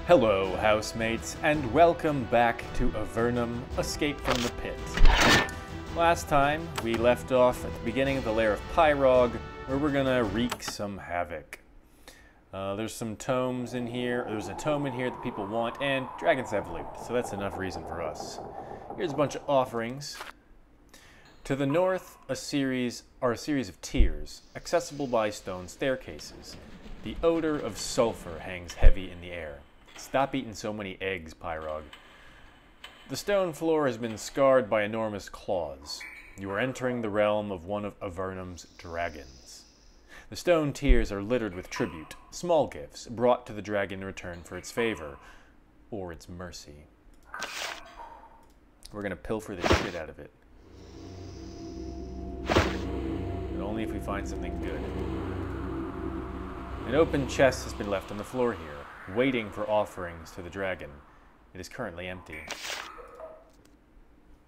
Hello, housemates, and welcome back to Avernum, Escape from the Pit. Last time, we left off at the beginning of the lair of Pyrog, where we're gonna wreak some havoc. There's some tomes in here, there's a tome in here that people want, and dragons have loot, so that's enough reason for us. Here's a bunch of offerings. To the north, a series of tiers, accessible by stone staircases. The odor of sulfur hangs heavy in the air. Stop eating so many eggs, Pyrog. The stone floor has been scarred by enormous claws. You are entering the realm of one of Avernum's dragons. The stone tiers are littered with tribute, small gifts brought to the dragon in return for its favor, or its mercy. We're gonna pilfer the shit out of it. But only if we find something good. An open chest has been left on the floor here, waiting for offerings to the dragon. It is currently empty.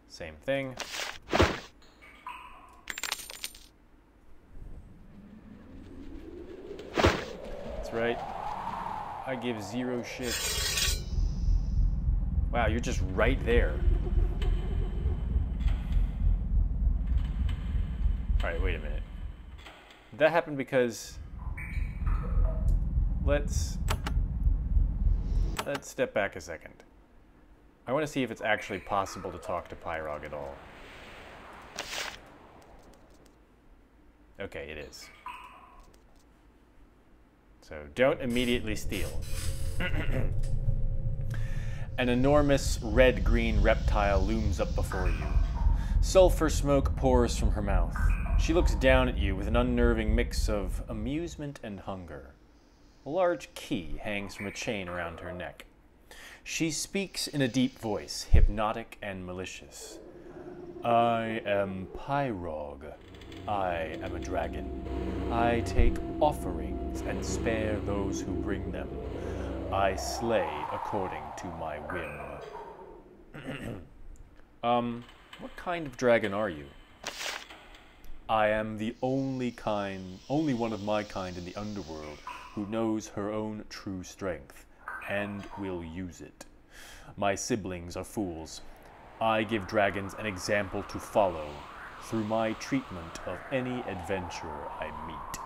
Same thing. That's right. I give zero shits. Wow, you're just right there. Alright, wait a minute. Did that happen because... Let's step back a second. I want to see if it's actually possible to talk to Pyrog at all. Okay, it is. So don't immediately steal. An enormous red-green reptile looms up before you. Sulfur smoke pours from her mouth. She looks down at you with an unnerving mix of amusement and hunger. A large key hangs from a chain around her neck. She speaks in a deep voice, hypnotic and malicious. I am Pyrog. I am a dragon. I take offerings and spare those who bring them. I slay according to my whim. What kind of dragon are you? I am the only one of my kind in the underworld who knows her own true strength, and will use it. My siblings are fools. I give dragons an example to follow through my treatment of any adventurer I meet.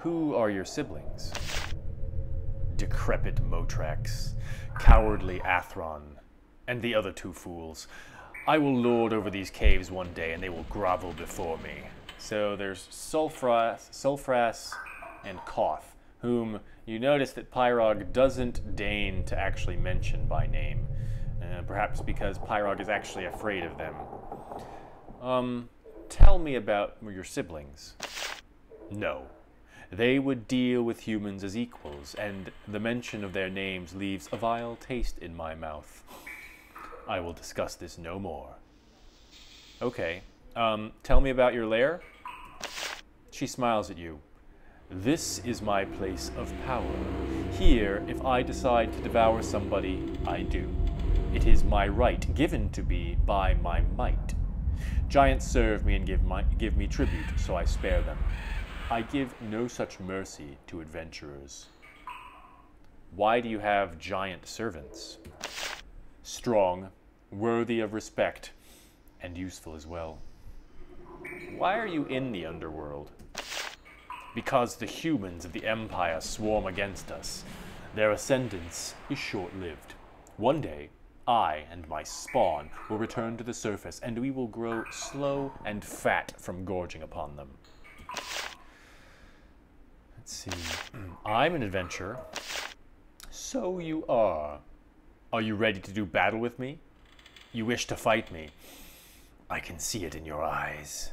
Who are your siblings? Decrepit Motrax, cowardly Athron, and the other two fools. I will lord over these caves one day, and they will grovel before me. So there's Sulfras and Koth, whom you notice that Pyrog doesn't deign to actually mention by name. Perhaps because Pyrog is actually afraid of them. Tell me about your siblings. No. They would deal with humans as equals, and the mention of their names leaves a vile taste in my mouth. I will discuss this no more. Okay. Tell me about your lair? She smiles at you. This is my place of power. Here, if I decide to devour somebody, I do. It is my right, given to me by my might. Giants serve me and give me tribute, so I spare them. I give no such mercy to adventurers. Why do you have giant servants? Strong, worthy of respect, and useful as well. Why are you in the underworld? Because the humans of the Empire swarm against us. Their ascendance is short-lived. One day, I and my spawn will return to the surface, and we will grow slow and fat from gorging upon them. Let's see. I'm an adventurer. So you are. Are you ready to do battle with me? You wish to fight me. I can see it in your eyes.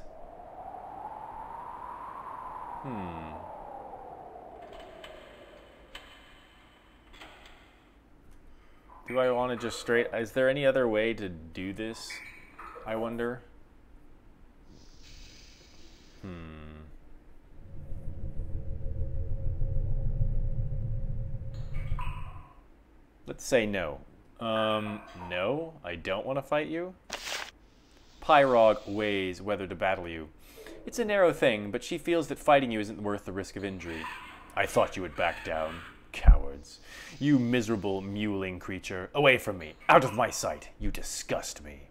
Do I want to just straight... Is there any other way to do this? I wonder. Let's say no. No, I don't want to fight you. Pyrog weighs whether to battle you. It's a narrow thing, but she feels that fighting you isn't worth the risk of injury. I thought you would back down, coward. cowards. You miserable mewling creature. Away from me. Out of my sight. You disgust me.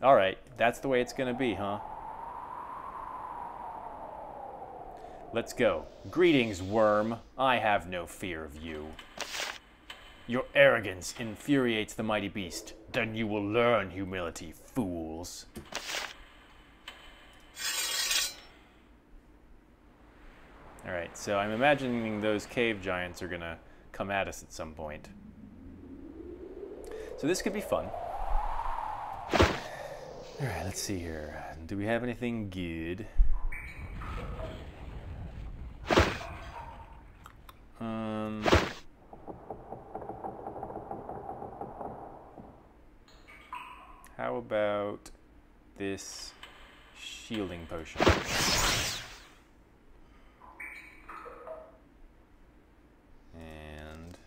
Alright, that's the way it's gonna be, huh? Let's go. Greetings, worm. I have no fear of you. Your arrogance infuriates the mighty beast. Then you will learn humility, fools. Alright, so I'm imagining those cave giants are gonna come at us at some point. So this could be fun. Alright, let's see here. Do we have anything good? How about this shielding potion? And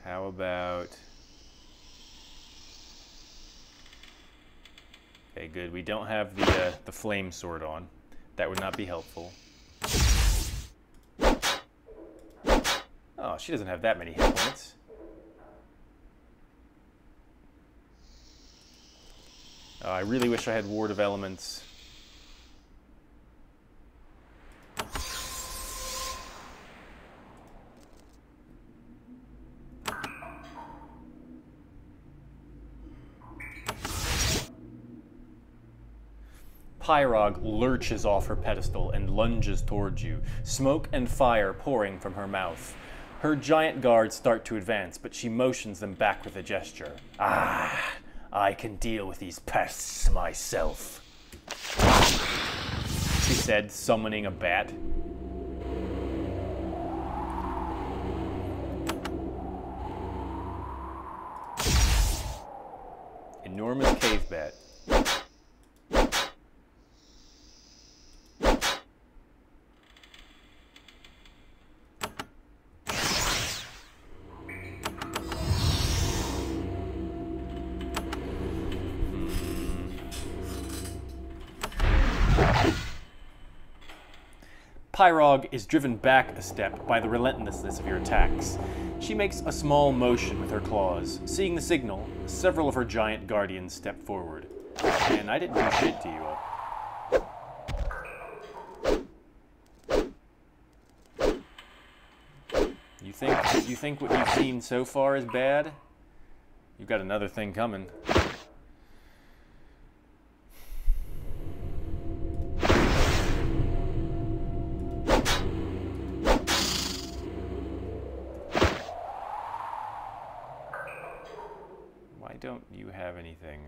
how about... Okay, good. We don't have the flame sword on. That would not be helpful. Oh, she doesn't have that many hit points. Oh, I really wish I had Ward of Elements. Pyrog lurches off her pedestal and lunges towards you, smoke and fire pouring from her mouth. Her giant guards start to advance, but she motions them back with a gesture. Ah, I can deal with these pests myself, she said, summoning a bat. Enormous cave bat. Pyrog is driven back a step by the relentlessness of your attacks. She makes a small motion with her claws. Seeing the signal, several of her giant guardians step forward. And I didn't do shit to you. You think what you've seen so far is bad? You've got another thing coming. Why don't you have anything?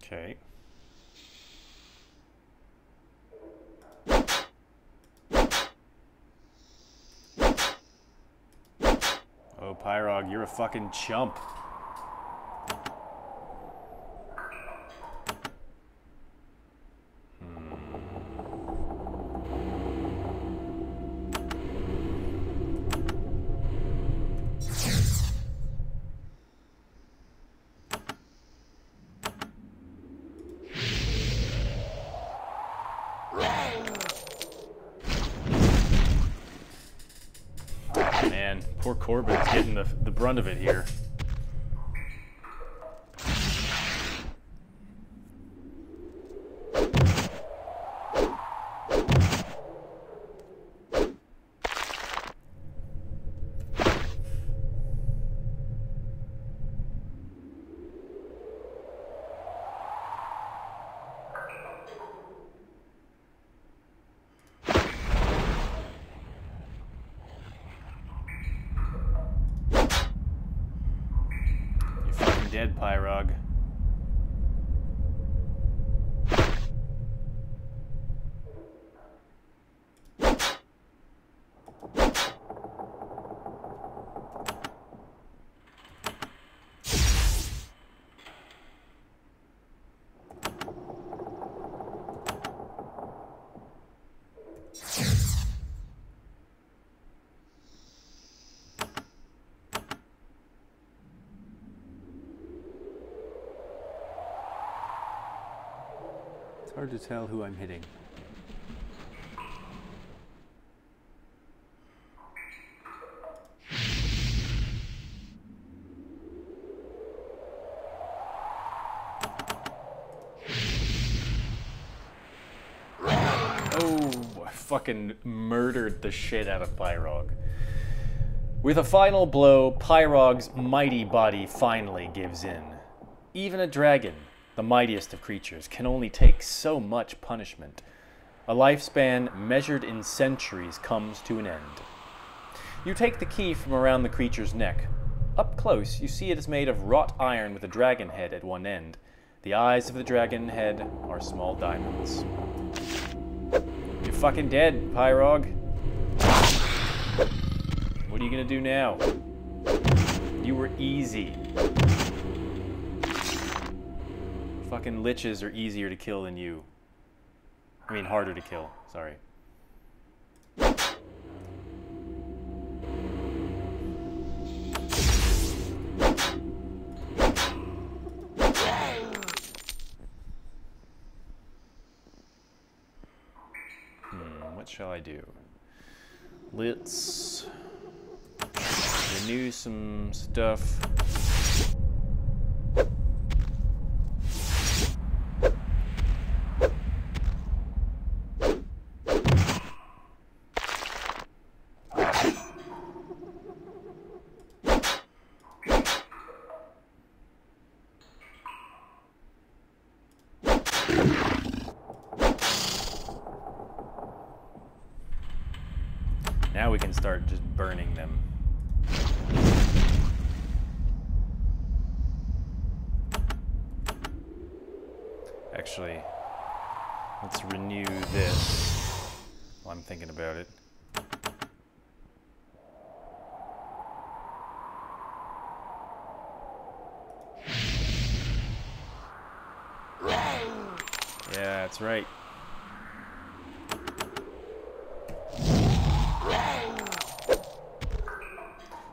Okay. Oh, Pyrog, you're a fucking chump. Man, poor Corbin's getting the brunt of it here. Dead, Pyrog. Hard to tell who I'm hitting. Oh, I fucking murdered the shit out of Pyrog. With a final blow, Pyrog's mighty body finally gives in. Even a dragon, the mightiest of creatures, can only take so much punishment. A lifespan measured in centuries comes to an end. You take the key from around the creature's neck. Up close, you see it is made of wrought iron with a dragon head at one end. The eyes of the dragon head are small diamonds. You're fucking dead, Pyrog. What are you gonna do now? You were easy. Fucking liches are easier to kill than you. I mean, harder to kill, sorry. What shall I do? Let's renew some stuff. Now we can start just burning them. Actually, let's renew this while I'm thinking about it. Yeah, that's right.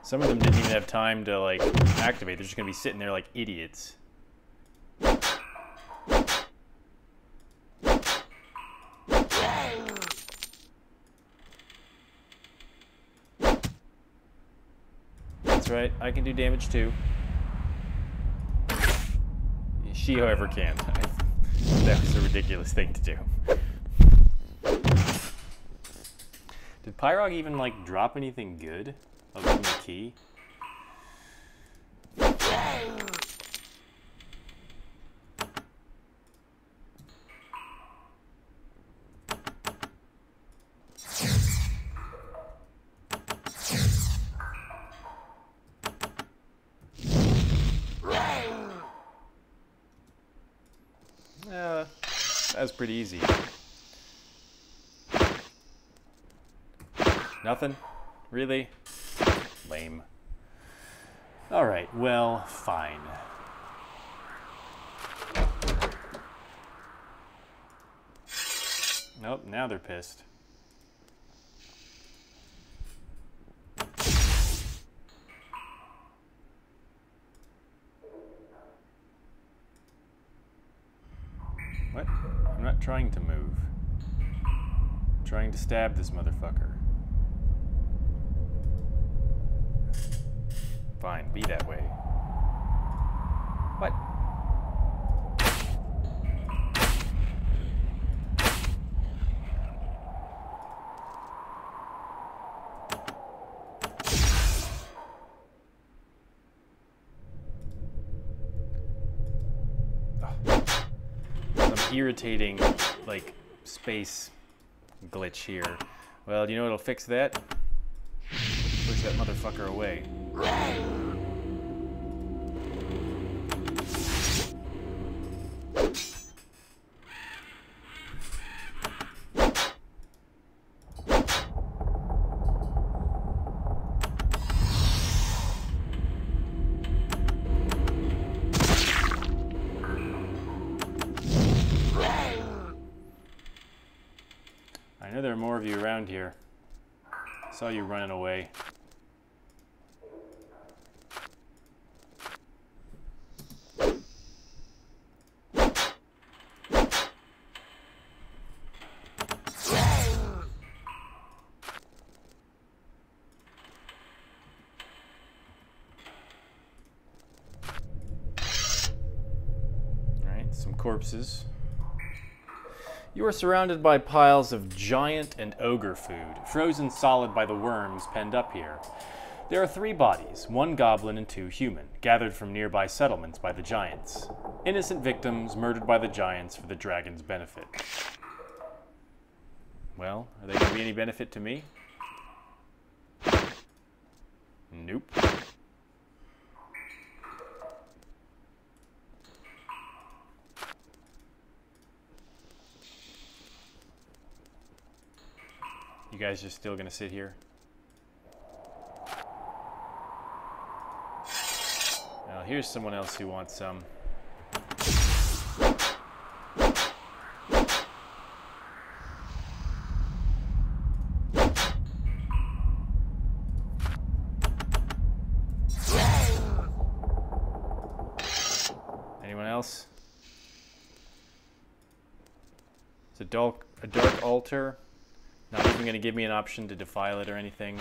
Some of them didn't even have time to, like, activate. They're just gonna be sitting there like idiots. That's right, I can do damage too. She, however, can't. That was a ridiculous thing to do. Did Pyrog even, like, drop anything good? Other than the key? That was pretty easy. Nothing? Really? Lame. Alright, well, fine. Nope, now they're pissed. What? I'm not trying to move. I'm trying to stab this motherfucker. Fine, be that way. What? Some irritating, like, space glitch here. Well, do you know what'll fix that? Push that motherfucker away. I know there are more of you around here. I saw you running away. corpses. You are surrounded by piles of giant and ogre food, frozen solid by the worms penned up here. There are 3 bodies, 1 goblin and 2 human, gathered from nearby settlements by the giants. Innocent victims murdered by the giants for the dragon's benefit. Well, are they going to be any benefit to me? Nope. You guys just still gonna sit here? Well, here's someone else who wants some. Anyone else? It's a dark altar. Not even going to give me an option to defile it or anything.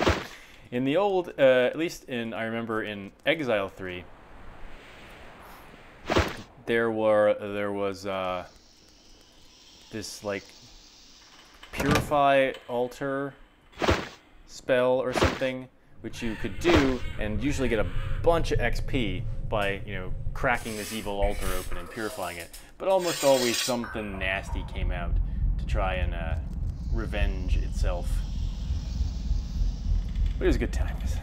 In the old, at least I remember in Exile 3, there was this like purify altar spell or something, which you could do and usually get a bunch of XP by, you know, cracking this evil altar open and purifying it. But almost always something nasty came out to try and revenge itself. But it was good times.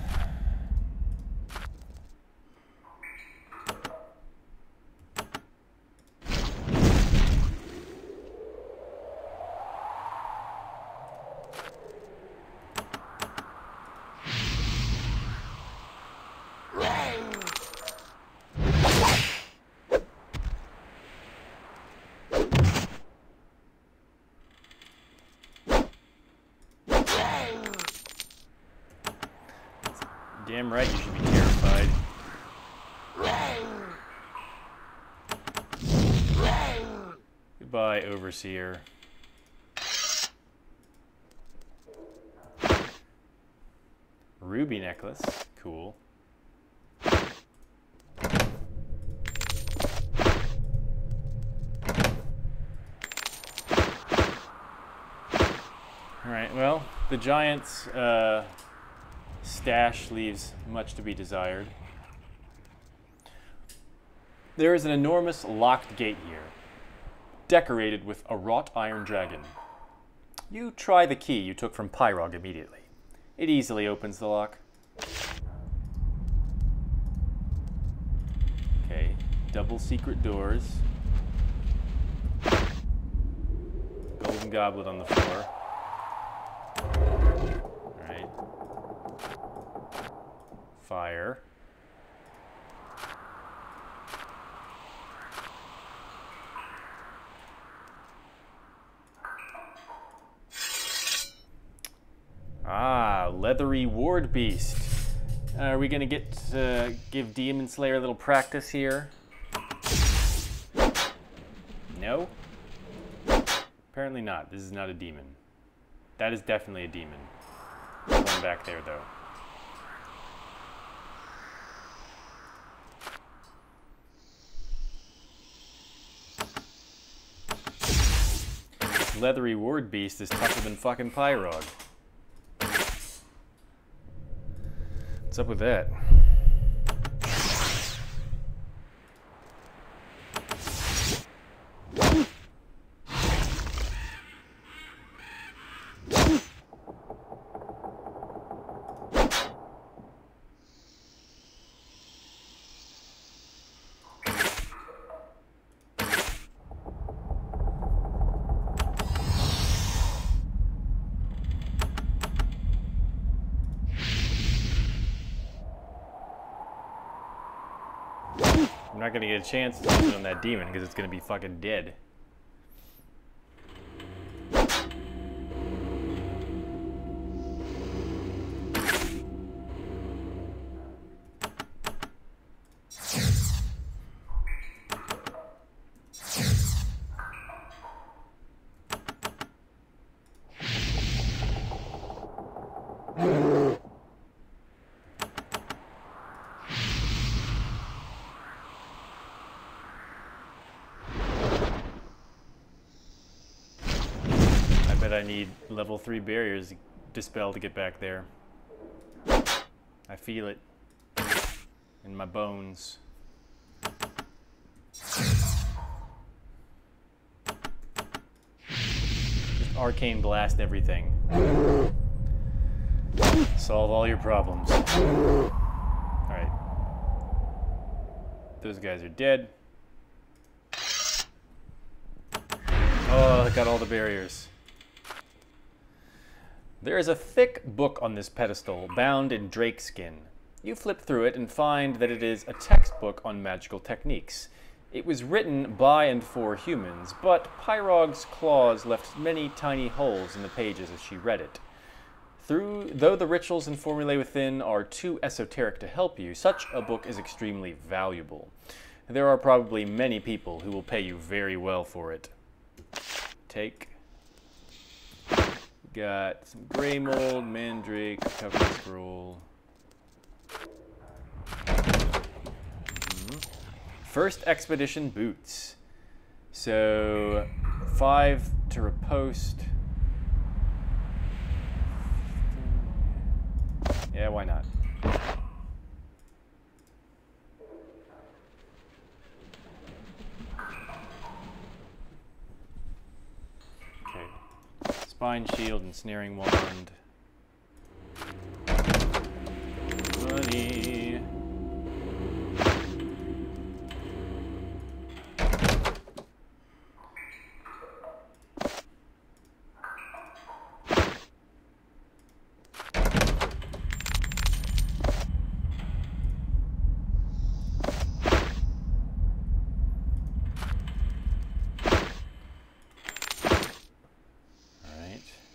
Damn right you should be terrified. Goodbye, Overseer. Ruby necklace. Cool. Alright, well, the giant's stash leaves much to be desired. There is an enormous locked gate here, decorated with a wrought iron dragon. You try the key you took from Pyrog immediately. It easily opens the lock. Okay, double secret doors. Golden goblet on the floor. Alright. Fire. Ah, leathery ward beast. Are we gonna get to give Demon Slayer a little practice here? No? Apparently not. This is not a demon. That is definitely a demon. There's one back there, though. This leathery ward beast is tougher than fucking Pyrog. What's up with that? I'm not gonna get a chance to use it on that demon because it's gonna be fucking dead. bet I need level 3 barriers to dispel to get back there. I feel it in my bones. Just arcane blast everything. Solve all your problems. Alright. Those guys are dead. Oh, I got all the barriers. There is a thick book on this pedestal, bound in drake skin. You flip through it and find that it is a textbook on magical techniques. It was written by and for humans, but Pyrog's claws left many tiny holes in the pages as she read it. Though the rituals and formulae within are too esoteric to help you, such a book is extremely valuable. There are probably many people who will pay you very well for it. Take. Got some gray mold, mandrake, recovery scroll. First expedition boots. So 5 to riposte. Yeah, why not? Spine shield and snaring wand. Money.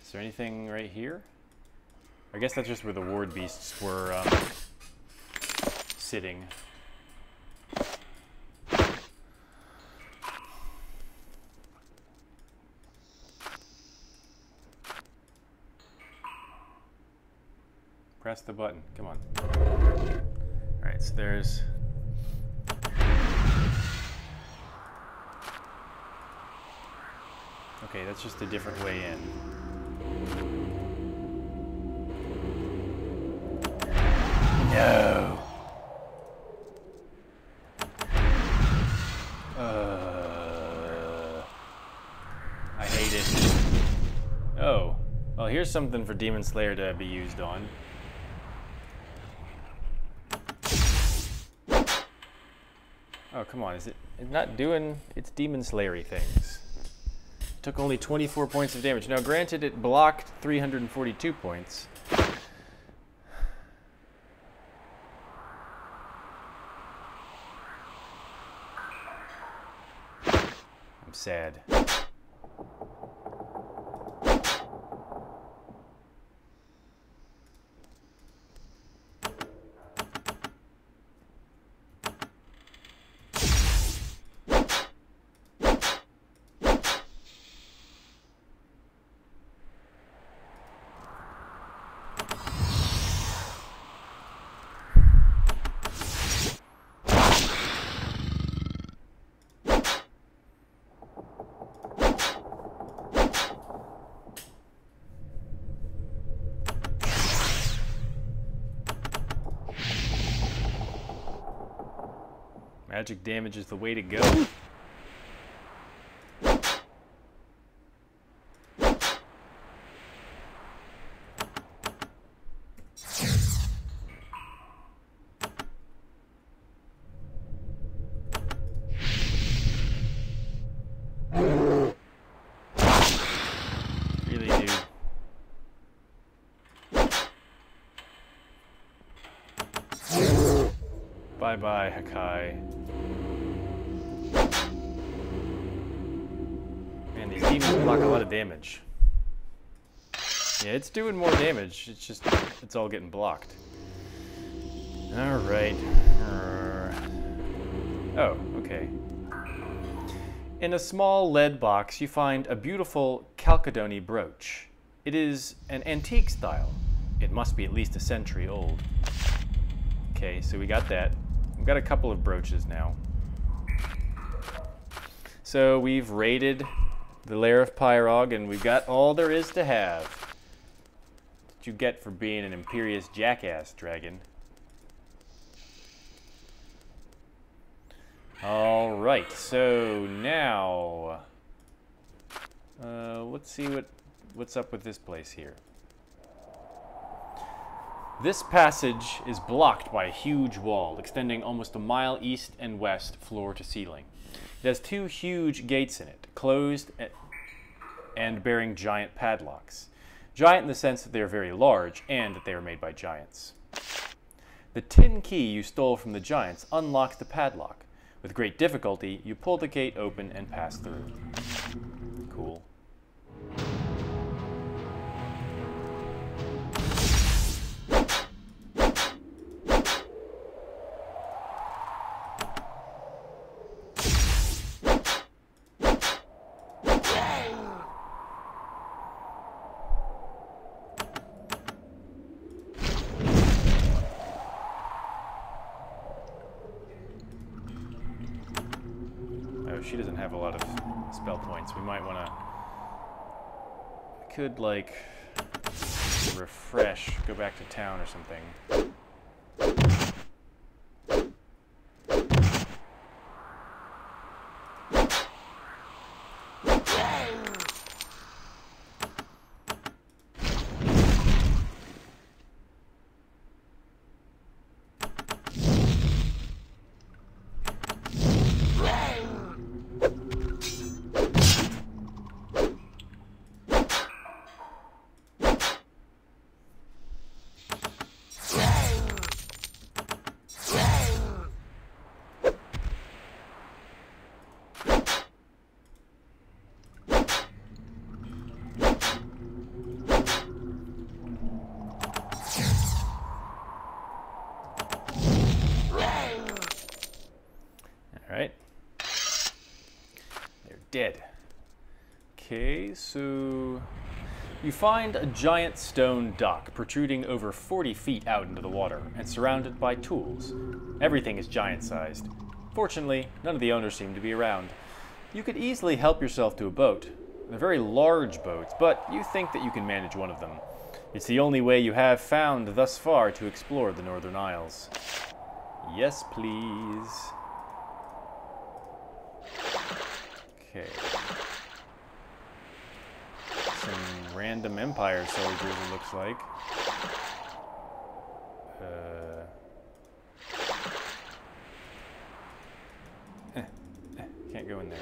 Is there anything right here? I guess that's just where the ward beasts were sitting. Press the button. Come on. Alright, so there's... Okay, that's just a different way in. No. I hate it. Oh. Well, here's something for Demon Slayer to be used on. Oh, come on. Is it not doing its Demon Slayer-y things? Took only 24 points of damage. Now, granted, it blocked 342 points. I'm sad. Magic damage is the way to go. Really, dude. Bye-bye, Hakai. Man, these demons block a lot of damage. Yeah, it's doing more damage. It's just, it's all getting blocked. Alright. Oh, okay. In a small lead box, you find a beautiful Chalcedony brooch. It is an antique style. It must be at least a century old. Okay, so we got that. We've got a couple of brooches now. So we've raided the lair of Pyrog, and we've got all there is to have. What you get for being an imperious jackass, dragon. Alright, so now... let's see what's up with this place here. This passage is blocked by a huge wall, extending almost a mile east and west, floor to ceiling. It has two huge gates in it, closed and bearing giant padlocks. Giant in the sense that they are very large and that they are made by giants. The tin key you stole from the giants unlocks the padlock. With great difficulty, you pull the gate open and pass through. Cool. She doesn't have a lot of spell points. We might want to... could, like, refresh, go back to town or something. Alright. They're dead. Okay, so you find a giant stone dock protruding over 40 feet out into the water and surrounded by tools. Everything is giant-sized. Fortunately, none of the owners seem to be around. You could easily help yourself to a boat. They're very large boats, but you think that you can manage one of them. It's the only way you have found thus far to explore the Northern Isles. Yes, please. Okay. Some random Empire soldiers, it looks like. Can't go in there.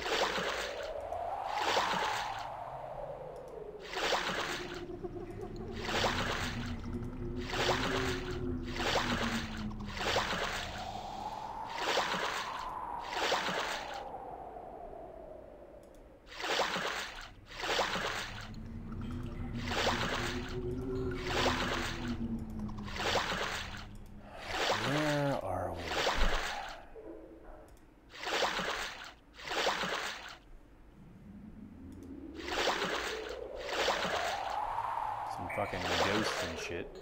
Fucking ghosts and shit.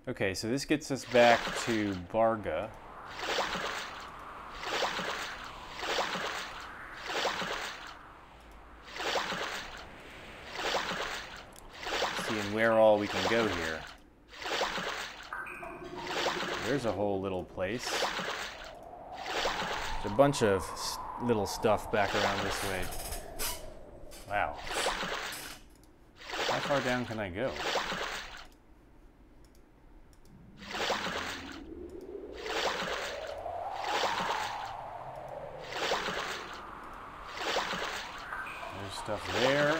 Okay, so this gets us back to Barga. Seeing where all we can go here. There's a whole little place. There's a bunch of little stuff back around this way. Wow. How far down can I go? There's stuff there.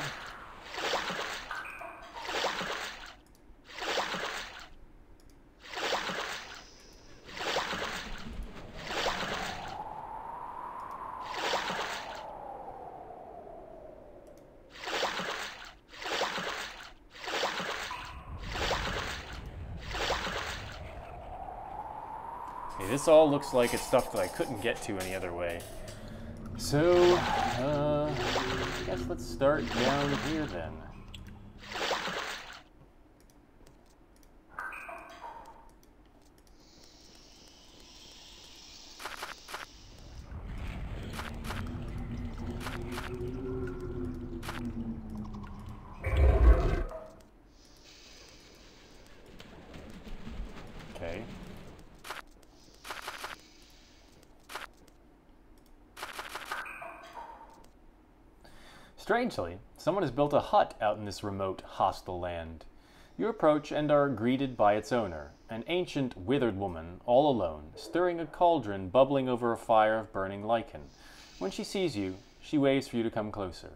Okay, this all looks like it's stuff that I couldn't get to any other way. So, I guess let's start down here then. Strangely, someone has built a hut out in this remote, hostile land. You approach and are greeted by its owner, an ancient, withered woman, all alone, stirring a cauldron bubbling over a fire of burning lichen. When she sees you, she waves for you to come closer.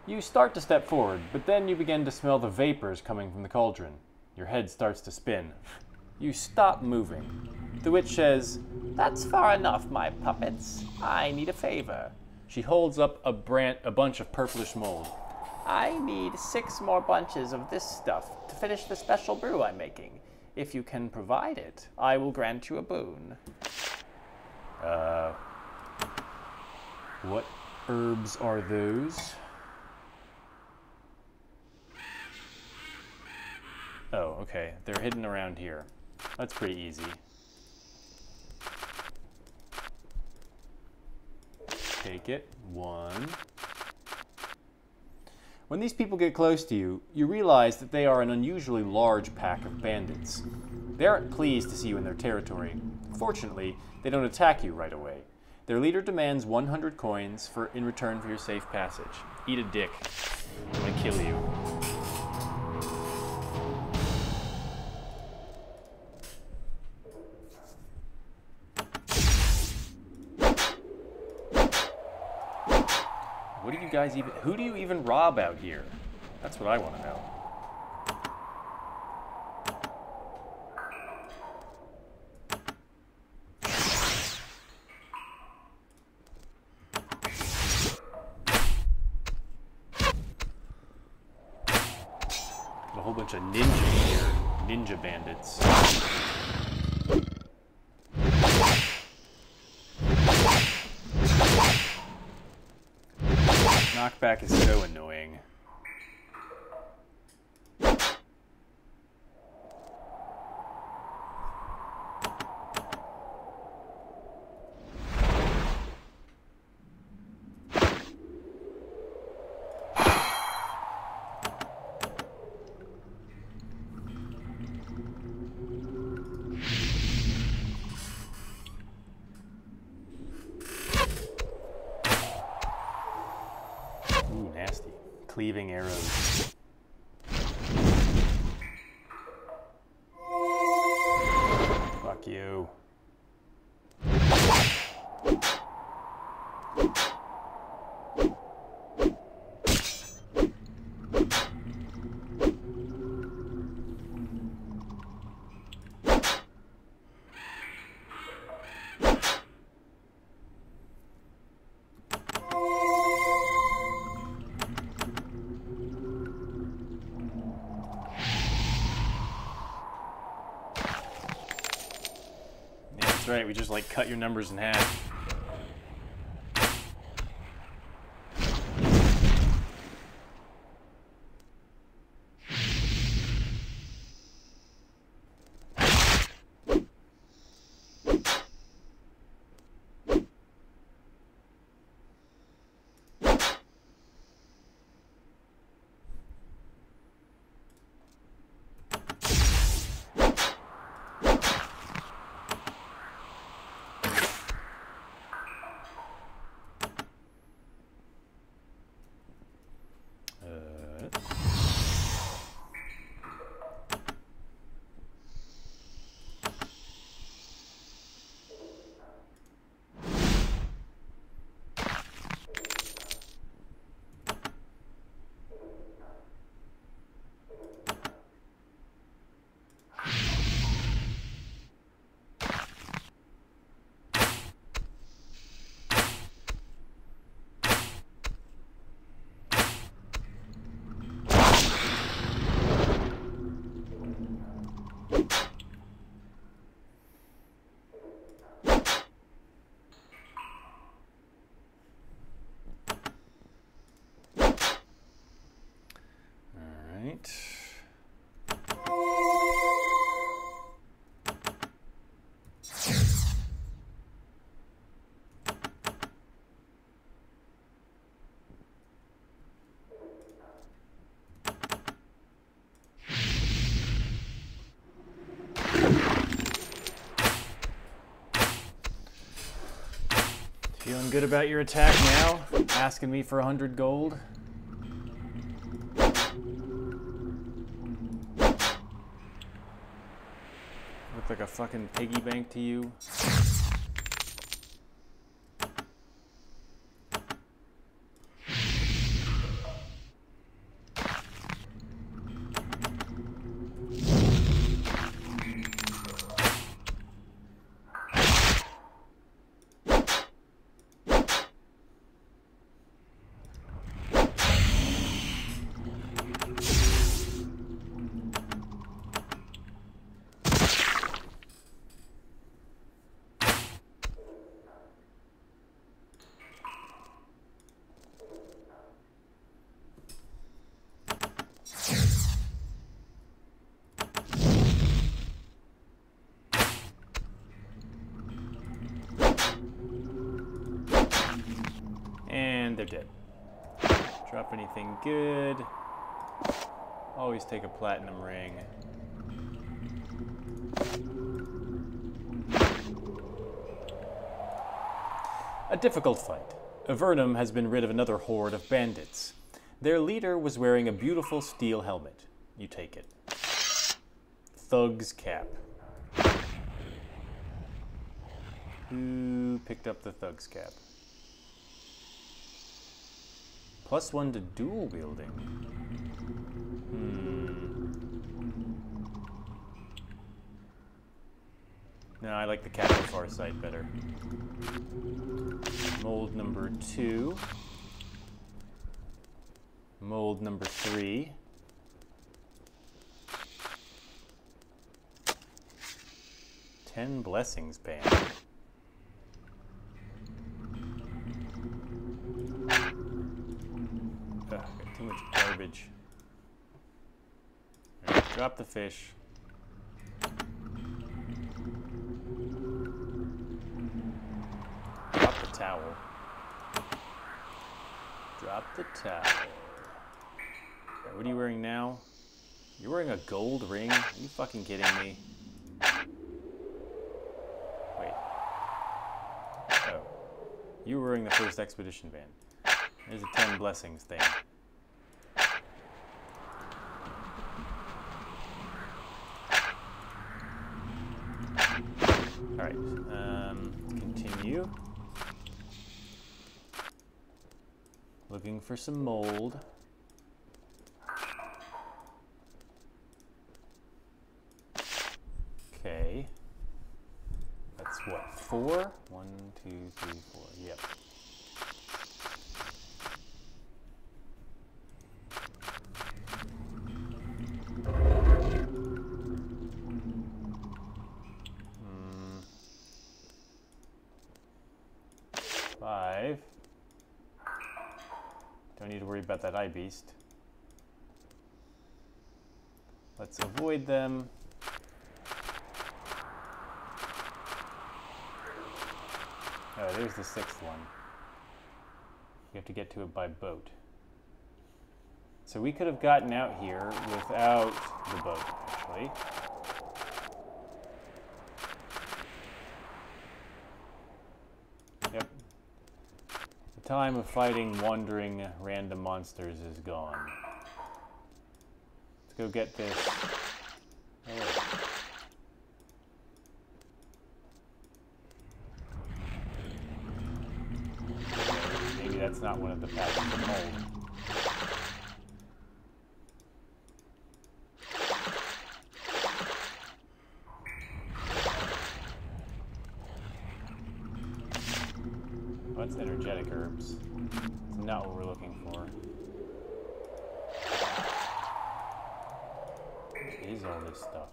You start to step forward, but then you begin to smell the vapors coming from the cauldron. Your head starts to spin. You stop moving. The witch says, "That's far enough, my puppets. I need a favor." She holds up a bunch of purplish mold. "I need 6 more bunches of this stuff to finish the special brew I'm making. If you can provide it, I will grant you a boon." What herbs are those? Oh, okay. They're hidden around here. That's pretty easy. Take it. 1. When these people get close to you, you realize that they are an unusually large pack of bandits. They aren't pleased to see you in their territory. Fortunately, they don't attack you right away. Their leader demands 100 coins in return for your safe passage. Eat a dick. I'm gonna kill you. What do you guys even... Who do you even rob out here? That's what I want to know. A whole bunch of ninjas here. Ninja bandits. Knockback is so annoying. Nasty. Cleaving arrows. Fuck you. That's right, we just like cut your numbers in half. Feeling good about your attack now? Asking me for 100 gold? Look like a fucking piggy bank to you? And they're dead. Drop anything good. Always take a platinum ring. A difficult fight. Avernum has been rid of another horde of bandits. Their leader was wearing a beautiful steel helmet. You take it. Thug's cap. Who picked up the thug's cap? +1 to dual wielding. No, I like the cap of Farsight better. Mold number 2. Mold number 3. Ten blessings banned. Got too much garbage. Right, drop the fish. Drop the towel. Drop the towel. Right, what are you wearing now? You're wearing a gold ring? Are you fucking kidding me? Wait. Oh. You were wearing the first expedition band. There's a 10 blessings thing. Alright, continue. Looking for some mold. Okay. That's what, 4? 1, 2, 3, 4. Yep. Don't need to worry about that eye beast. Let's avoid them. Oh, there's the 6th one. You have to get to it by boat. So we could have gotten out here without the boat, actually. Yep. The time of fighting wandering random monsters is gone. Let's go get this. Oh, wait. Maybe that's not one of the paths to mold. What's energetic herbs? It's not what we're looking for. What is all this stuff?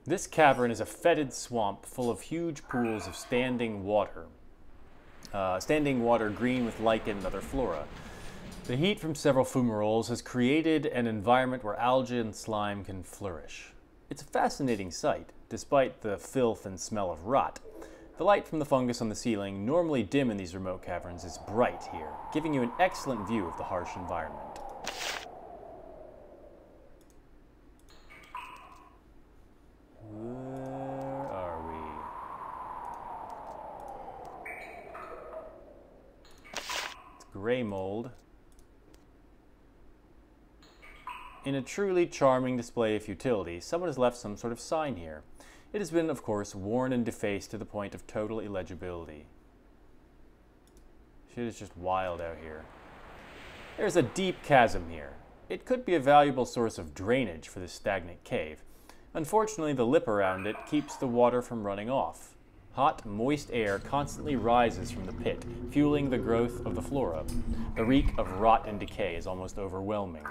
This cavern is a fetid swamp full of huge pools of standing water. Standing water green with lichen and other flora. The heat from several fumaroles has created an environment where algae and slime can flourish. It's a fascinating sight, despite the filth and smell of rot. The light from the fungus on the ceiling, normally dim in these remote caverns, is bright here, giving you an excellent view of the harsh environment. Where are we? gray mold. In a truly charming display of futility, someone has left some sort of sign here. It has been, of course, worn and defaced to the point of total illegibility. Shit is just wild out here. There's a deep chasm here. It could be a valuable source of drainage for this stagnant cave. Unfortunately, the lip around it keeps the water from running off. Hot, moist air constantly rises from the pit, fueling the growth of the flora. The reek of rot and decay is almost overwhelming.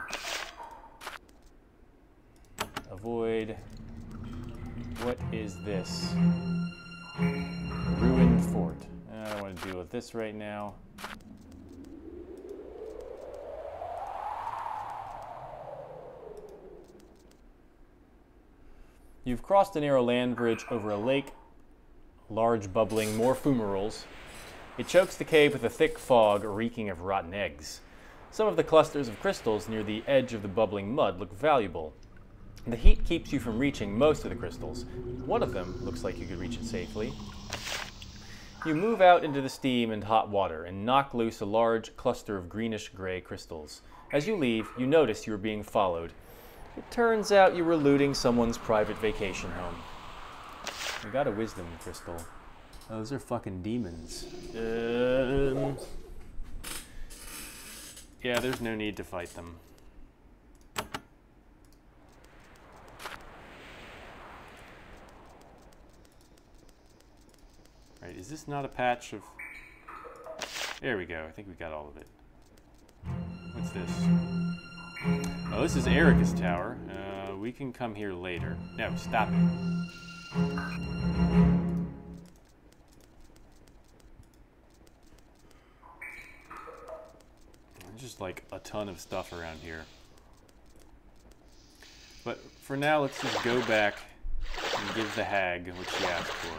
Avoid. What is this? Ruined fort. I don't want to deal with this right now. You've crossed a narrow land bridge over a lake, large bubbling, more fumaroles. It chokes the cave with a thick fog reeking of rotten eggs. Some of the clusters of crystals near the edge of the bubbling mud look valuable. The heat keeps you from reaching most of the crystals. One of them looks like you could reach it safely. You move out into the steam and hot water and knock loose a large cluster of greenish-gray crystals. As you leave, you notice you are being followed. It turns out you were looting someone's private vacation home. I got a wisdom crystal. Oh, those are fucking demons. Yeah, there's no need to fight them. Right, is this not a patch of... There we go, I think we got all of it. What's this? Oh, this is Erica's tower. We can come here later. No, stop it. There's just like a ton of stuff around here. But for now, let's just go back and give the hag what she asked for.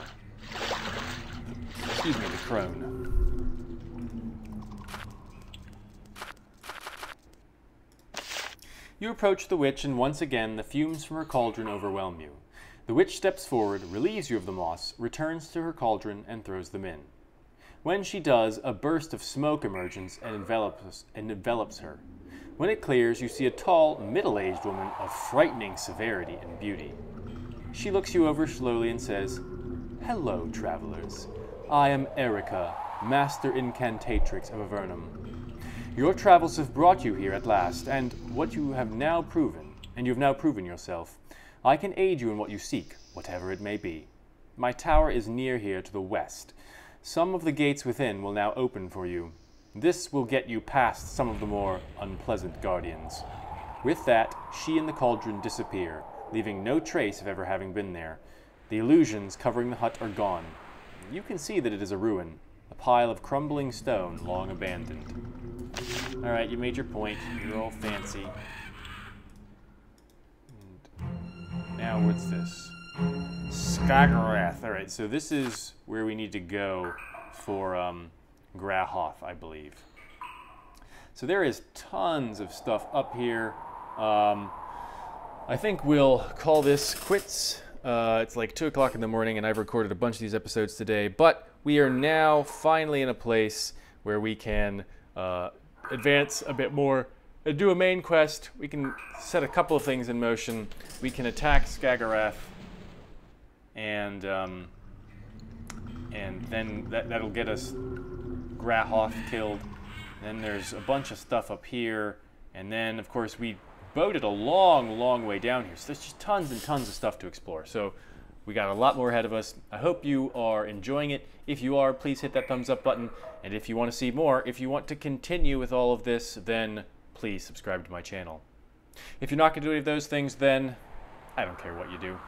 Excuse me, the crone. You approach the witch, and once again the fumes from her cauldron overwhelm you. The witch steps forward, relieves you of the moss, returns to her cauldron, and throws them in. When she does, a burst of smoke emerges and envelops her. When it clears, you see a tall, middle-aged woman of frightening severity and beauty. She looks you over slowly and says, "Hello, travelers. I am Erica, Master Incantatrix of Avernum. Your travels have brought you here at last, and you have now proven yourself. I can aid you in what you seek, whatever it may be. My tower is near here to the west. Some of the gates within will now open for you. This will get you past some of the more unpleasant guardians." With that, she and the cauldron disappear, leaving no trace of ever having been there. The illusions covering the hut are gone. You can see that it is a ruin, a pile of crumbling stone long abandoned. Alright, you made your point. You're all fancy. And now what's this? Skaggarath. Alright, so this is where we need to go for Grahoth, I believe. So there is tons of stuff up here. I think we'll call this quits. It's like 2 o'clock in the morning, and I've recorded a bunch of these episodes today, but we are now finally in a place where we can advance a bit more, do a main quest. We can set a couple of things in motion. We can attack Skaggarath, and then that'll get us Grahoth killed. Then there's a bunch of stuff up here, and then of course we boated a long way down here, so there's just tons and tons of stuff to explore. So we got a lot more ahead of us. I hope you are enjoying it. If you are, please hit that thumbs up button. And if you want to see more, if you want to continue with all of this, then please subscribe to my channel. If you're not going to do any of those things, then I don't care what you do.